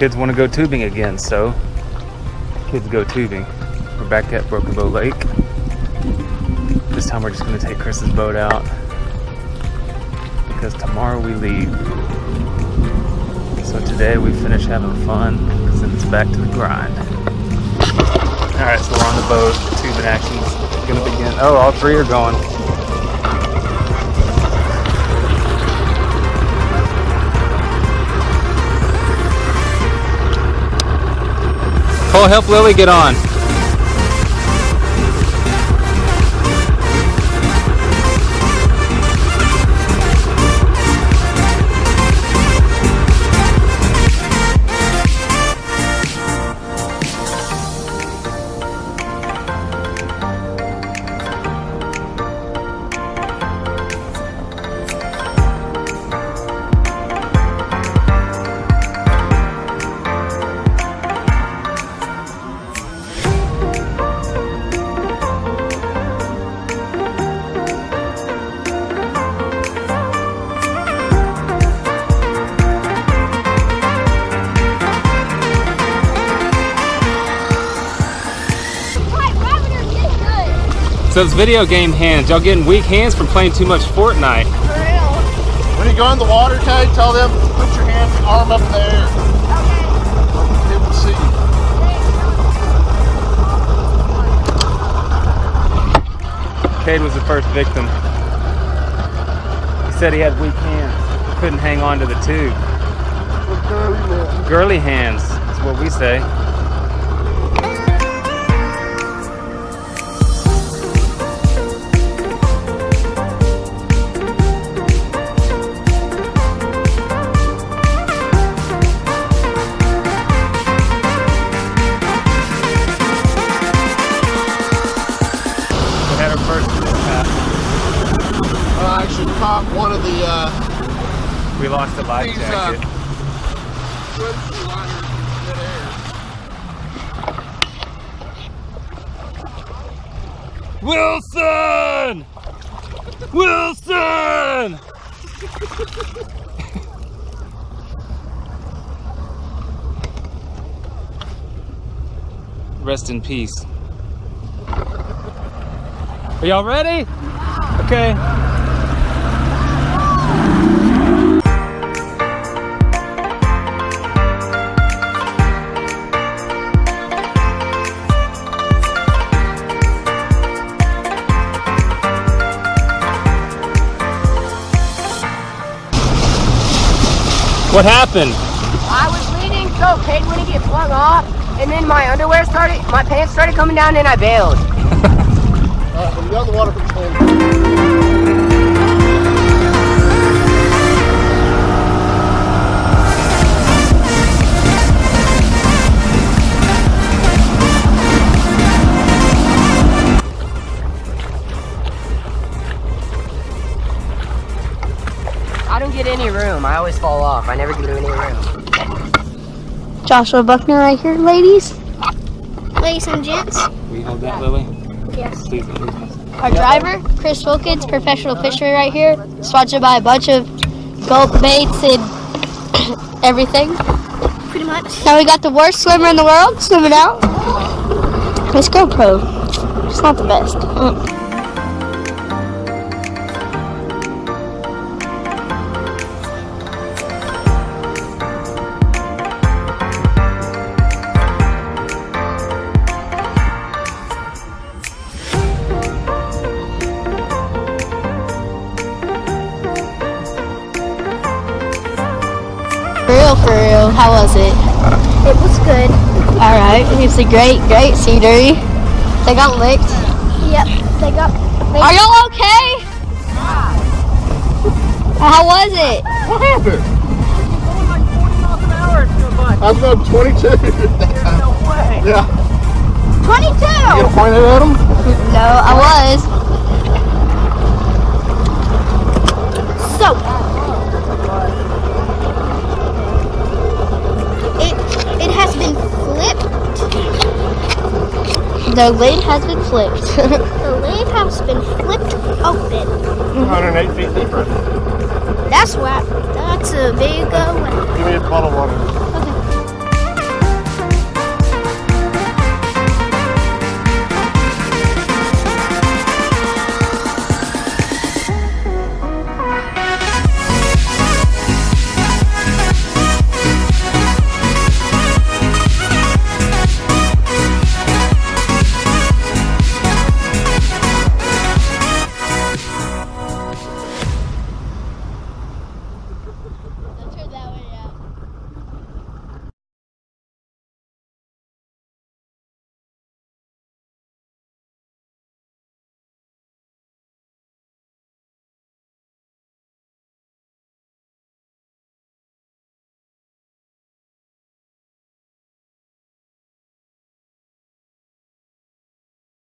kids want to go tubing again, so kids go tubing. We're back at Broken Bow Lake. This time we're just going to take Chris's boat out because tomorrow we leave. So today we finish having fun because then it's back to the grind. Alright, so we're on the boat. The tubing action's going to begin. Oh, all three are going. Cole, help Lily get on. So those video game hands, y'all getting weak hands from playing too much Fortnite. For real. When you go in the water, Kay, tell them put your arm up in the air. Okay. People can see you. Cade was the first victim. He said he had weak hands. He couldn't hang on to the tube. Girly hands is what we say. I should pop one of the we lost the life jacket. Wilson! Wilson! Rest in peace. Are y'all ready? Okay. What happened? I was leading, so Kate wouldn't get flung off, and then my pants started coming down, and I bailed. Alright, when you got the water control. I don't get any room. I always fall off. I never get any room. Joshua Buckner right here, ladies. Ladies and gents. Will you hold that, Lily? Yes. Please. Our driver, Chris Wilkins, professional fishery right here. Sponsored by a bunch of gulp baits and everything. Pretty much. Now we got the worst swimmer in the world swimming out. This GoPro. It's not the best. For real, how was it? It was good. Alright, it was a great scenery. They got licked. Yep, they got licked. Are y'all okay? How was it? What happened? Going like 40 miles an hour to a bunch. I was going 22. There's no way. Yeah. 22! You gonna point it at them? No, I was. So, it has been flipped. The lid has been flipped. The lid has been flipped open. 108 feet deep right now. That's a big Give me a bottle of water.